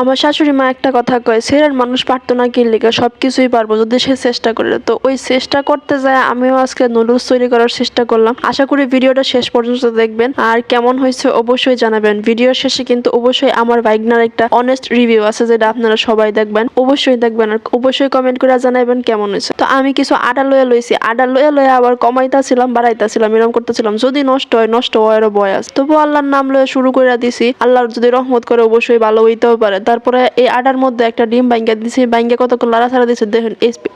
আমার শাশুড়ি মা একটা কথা কয়, ছেলের মানুষ পারতো না কি লিগা, সবকিছুই পারবো যদি সে চেষ্টা করে। তো ওই চেষ্টা করতে যায় আমিও আজকে নুডলস তৈরি করার চেষ্টা করলাম। আশা করি ভিডিওটা শেষ পর্যন্ত দেখবেন আর কেমন হয়েছে অবশ্যই জানাবেন। ভিডিওর শেষে কিন্তু অবশ্যই আমার ভাইগনার একটা অনেস্ট রিভিউ আছে, যেটা আপনারা সবাই দেখবেন, অবশ্যই দেখবেন আর অবশ্যই কমেন্ট করে জানাবেন কেমন হয়েছে। তো আমি কিছু আটা লয়ে লইছি, আটা লয়ে আবার কমাইতাছিলাম বাড়াইতাছিলাম, এরকম করতেছিলাম, যদি নষ্ট হয় বয়স। তবু আল্লাহর নাম লয়ে শুরু করে দিছি, আল্লাহর যদি রহমত করে অবশ্যই ভালো হইতেও পারে। তারপরে এই আটার মধ্যে একটা ডিম ভাঙ্গা দিছি, ভাঙ্গা কতক্ষণ লাড়াছাড়া দিছে, দেখেন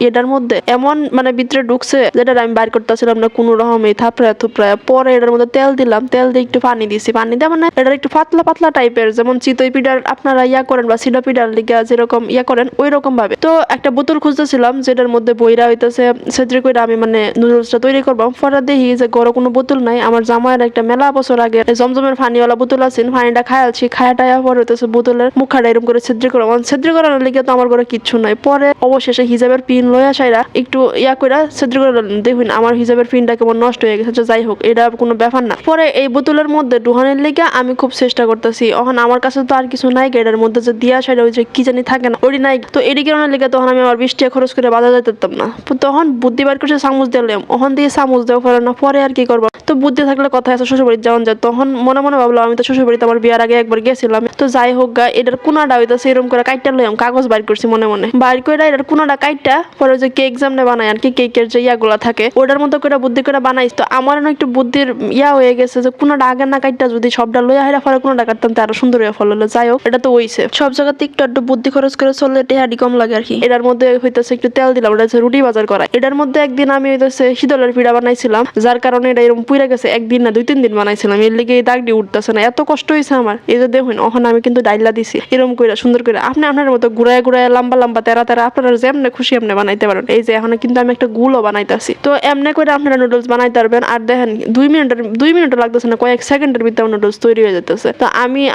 এটার মধ্যে এমন মানে ভিতরে ঢুকছে যেটা আমি বাইর করতেছিলাম না কোনো রকমে, থাপড়ায় থুপড়ায়। পরে এটার মধ্যে তেল দিলাম, তেল দিয়ে একটু পানি দিছি, পানি দিয়ে মানে এটা একটু পাতলা পাতলা টাইপের, যেমন চিতই পিঠার আপনারা ইয়া করেন বা সিডা পিঠার লিগা যেরকম ইয়া করেন ওই রকম ভাবে। তো একটা বোতল খুঁজতেছিলাম যেটার মধ্যে বইরা হইতেছে সেদ্রি করে আমি মানে নুডলসটা তৈরি করবো। পরে দেখি যে ঘরে কোনো বোতল নাই। আমার জামাইয়ের একটা মেলা বছর আগে জমজমের পানিওয়ালা বোতল আছে, পানিটা খায়ালছি, খায়াটায়া পরে হইতেছে বোতলের মুখাটা এরকম করে ছিদ্র করা, ছিদ্র করানোর লিগে তো আমার ঘরে কিচ্ছু নাই। পরে অবশেষে হিজাবের পিন লইয়া সাইরা একটু ইয়া করে ছিদ্র করে দেখুন আমার হিজাবের পিনটা কেমন নষ্ট হয়ে গেছে। যাই হোক, এটা কোনো ব্যাপার না। পরে এই বোতলের মধ্যে ডুহানের লিগে আমি খুব চেষ্টা করতেছি, এখন আমার কাছে তো আর কিছু নাই, এটার মধ্যে যে দিয়া সাইরা ওই যে কি জানি থাকে না ওটি নাই। তো এটি কারণের লিগে তখন আমি আমার 20 টাকা খরচ করে বাজার যেতাম না। তখন বুদ্ধি বার করছে চামচ দিলাম, ওখান দিয়ে চামচ দেওয়া পরে না, পরে আর কি করবো। তো বুদ্ধি থাকলে কথা আছে, শ্বশুরবাড়ি যাওয়া যায়। তখন মনে মনে ভাবলাম আমি তো শ্বশুরবাড়িতে আমার বিয়ার আগে একবার গেছিলাম, তো যাই হোক গা, এটার কোনাটা হইতেছে এরকম করে কাইটটা লইলাম, কাগজ বাইর করছি মনে মনে, বাইর করে এটার কোনাটা কাইটটা পরে যে কেক জামনে বানায় আর কি, কেকের যে ইয়াগুলা থাকে ওটার মতো করে বুদ্ধি করে বানাইছি। তো আমার একটু বুদ্ধির ইয়া হয়ে গেছে যে কোনাটা আগে না কাইটটা যদি সবটা লইয়া হাইরা পরে কোনাটা কাটতাম তো আরো সুন্দর হয়ে ফল হলো। যাই হোক, এটা তো হইছে, সব জায়গাতে একটু একটু বুদ্ধি খরচ করে চললে টেহাডি কম লাগে আর কি। এটার মধ্যে হইতেছে একটু তেল দিলাম, ওটা হচ্ছে রুটি বাজার করা। এটার মধ্যে একদিন আমি হইতেছে শীতলের পিঠা বানাইছিলাম, যার কারণে এটা এরকম পুইরা গেছে। একদিন না 2-3 দিন বানাইছিলাম, এর লিগে এই দাগটি উঠতেছে না, এত কষ্ট হয়েছে আমার। এই যে দেখুন এখন আমি কিন্তু ডাইলা দিছি এরকম করে সুন্দর করে, আপনি আপনার মতো ঘুরায় ঘুরায় লম্বা লম্বা তেরা তেরা আপনারা যেমনে খুশি এমনি বানাইতে পারেন। এই যে এখন কিন্তু আমি একটা গুলো বানাইতেছি, তো এমনি করে আপনারা নুডলস বানাইতে পারবেন। আর দেখেন 2 মিনিটও লাগতেছে না, কয়েক সেকেন্ডের ভিতরে নুডলস তৈরি হয়ে যেতেছে। তো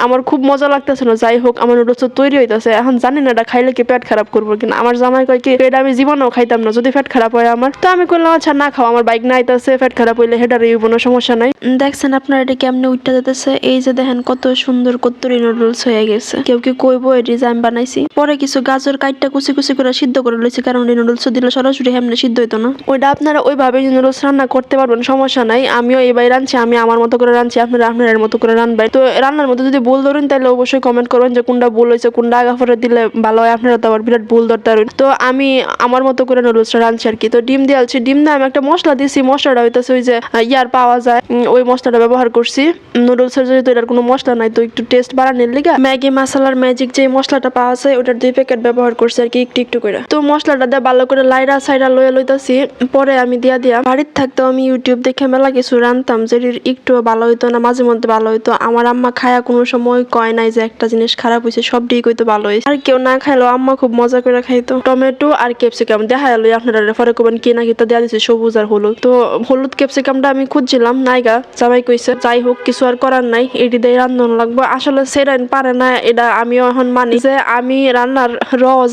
আমার খুব মজা লাগতেছে না। যাই হোক, আমার নুডলস তৈরি হইতেছে। এখন জানি না এটা খাইলে কি পেট খারাপ করবো কিনা। আমার জামাই কয় কি এটা আমি জীবনেও খাইতাম না যদি পেট খারাপ হয় আমার। তো আমি করলাম আচ্ছা না খাও, আমার বাইক না আইতাছে, পেট খারাপ হইলে হেটার কোনো সমস্যা নাই। দেখছেন আপনার এটা কেমনে উঠতে যেতেছে, এই যে দেখেন কত সুন্দর কত্তুরি নুডলস হয়ে গেছে। কেউ কি কইবো এই ডিজাইন বানাইছি। পরে কিছু গাজর কাইটটা কুচি কুচি করে সিদ্ধ করে লইছি, কারণ এই নুডলস দিলে সরাসরি এমনি সিদ্ধ হইতো না। ওইটা আপনারা ওইভাবে নুডলস রান্না করতে পারবেন, সমস্যা নাই। আমিও এবার রাঁধছি, আমি আমার মতো করে রাঁধছি, আপনারা আপনার মতো করে রাঁধবেন। তো রান্নার মধ্যে যদি ভুল ধরেন তাহলে অবশ্যই কমেন্ট করবেন যে কোনটা ভুল হয়েছে, কোনটা আগা পরে দিলে ভালো হয়। আপনারা তো আবার বিরাট ভুল ধরতে পারেন। তো আমি আমার মতো করে নুডলসটা রাঁধছি আর কি। তো ডিম দিয়ে আলছি, ডিম দিয়ে আমি একটা মশলা দিয়েছি, মশলাটা হইতেছে ওই যে ইয়ার পাওয়া যায় ওই মশলাটা ব্যবহার করছি। নুডলসের যেহেতু এটার কোনো মশলা নাই, তো একটু টেস্ট বাড়ানোর লিগা ম্যাগি মশলার ম্যাজিক যে মশলাটা পাওয়া যায় ওটার 2 প্যাকেট ব্যবহার করছি আর কি, একটু একটু করে। তো মশলাটা দিয়ে ভালো করে লাইরা সাইরা লইতাছি। পরে আমি দিয়া বাড়িতে থাকতেও আমি ইউটিউব দেখে মেলা কিছু রান্তাম, যে একটু ভালো হইতো না, মাঝে মধ্যে ভালো হইতো। আমার আম্মা খায়া কোনো সময় কয় নাই যে একটা জিনিস খারাপ হয়েছে, সব ঠিক হইতো, ভালো হয়েছে। আর কেউ না খাইলো আম্মা খুব মজা করে খাইতো। টমেটো আর ক্যাপসিকাম দেখা গেল, আপনারা পরে করবেন কি না কিতা দেওয়া দিচ্ছে সবুজ আর হলুদ। তো হলুদ ক্যাপসিকামটা আমি খুঁজছিলাম নাইগা, জামাই কইছে যাই হোক কিছু আর করার নাই, এটি দিয়ে রান্ধন লাগবো। আসলে সেরাইন পারে না, এটা আমিও এখন মানি যে আমি রান্নার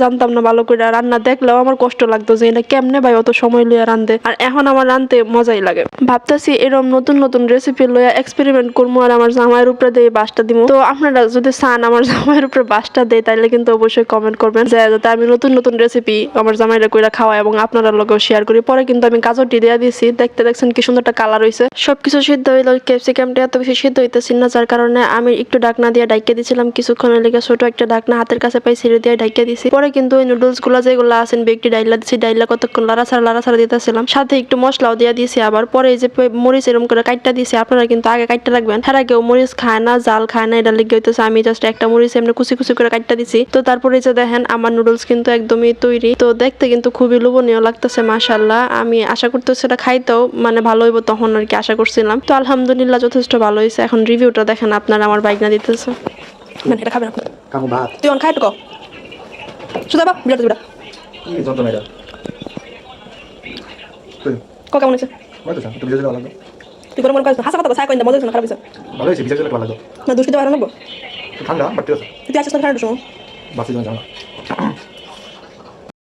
জানতাম না ভালো করে। রান্না দেখলেও আমার কষ্ট লাগতো যে এটা কেমনে ভাই অত সময় লইয়া রান্ধে। আর এখন আমার রান্ধতে মজাই লাগে। ভাবতেছি এরকম নতুন নতুন রেসিপি লইয়া এক্সপেরিমেন্ট করবো আর আমার জামাইয়ের উপরে দিয়ে বাসটা দিব। তো আপনারা যদি চান আমার জামাইয়ের উপরে বাসটা দেয় তাহলে কিন্তু অবশ্যই কমেন্ট করবেন, যে যাতে আমি নতুন নতুন রেসিপি আমার জামাইরা কইরা খাওয়াই এবং আপনারা লোকেও শেয়ার করি। পরে কিন্তু আমি গাজরটি দেওয়া দিয়েছি, দেখতে দেখছেন কি সুন্দর একটা কালার হয়েছে। সবকিছু সিদ্ধ হইলো, ক্যাপসিকামটা এত বেশি সিদ্ধ হইতেছিল না, যার কারণে আমি একটু ঢাকনা দিয়ে ঢাকিয়ে দিয়েছিলাম কিছুক্ষণের লেগে। ছোট একটা ঢাকনা হাতের কাছে পাই, ছেড়ে দিয়ে ঢাকিয়ে দিয়েছি। পরে কিন্তু ওই নুডলস গুলা যেগুলো আছেন বেগটি ডাইলা দিচ্ছি, ডাইলা কতক্ষণ লাড়াছাড়া দিতেছিলাম, সাথে একটু মশলাও দিয়ে দিয়েছি। আবার পরে এই যে মরিচ এরকম করে কাটটা দিয়েছি, আপনারা কিন্তু আগে কাটটা রাখবেন। হ্যাঁ, কেউ মরিচ খায় না, জাল খায় না, এটা লেগে হইতেছে। আমি জাস্ট একটা মরিচ এমনি কুচি কুচি করে কাটটা দিছি। তো তারপরে যে দেখেন আমার নুডলস কিন্তু একদমই তৈরি। তো দেখতে কিন্তু খুবই লোভনীয় লাগতেছে মাশাআল্লাহ। আমি আশা করতেছি এটা খাইতেও মানে ভালো হইব, তখন আর কি আশা করছিলাম। তো আলহামদুলিল্লাহ যথেষ্ট ভালো হয়েছে। এখন রিভিউটা দেখেন আপনারা, আমার বাইক না দিতেছে মানে এটা খাবেন আপনি কামু ভাত তুই অন খাই তো সুদা বা বিরাট বিরাট কি যন্ত্রণা এটা তুই কেমন হয়েছে মজা তো তুই ভালো লাগলো তুই বড় মন কাজ হাসা কথা সাই কইন্দা মজা না খারাপ হয়েছে ভালো হয়েছে বিজয় ভালো লাগলো না দুষ্টিতে ভালো লাগলো ঠান্ডা বাট তুই আসছিস না ঠান্ডা সময় বাসি জন জানা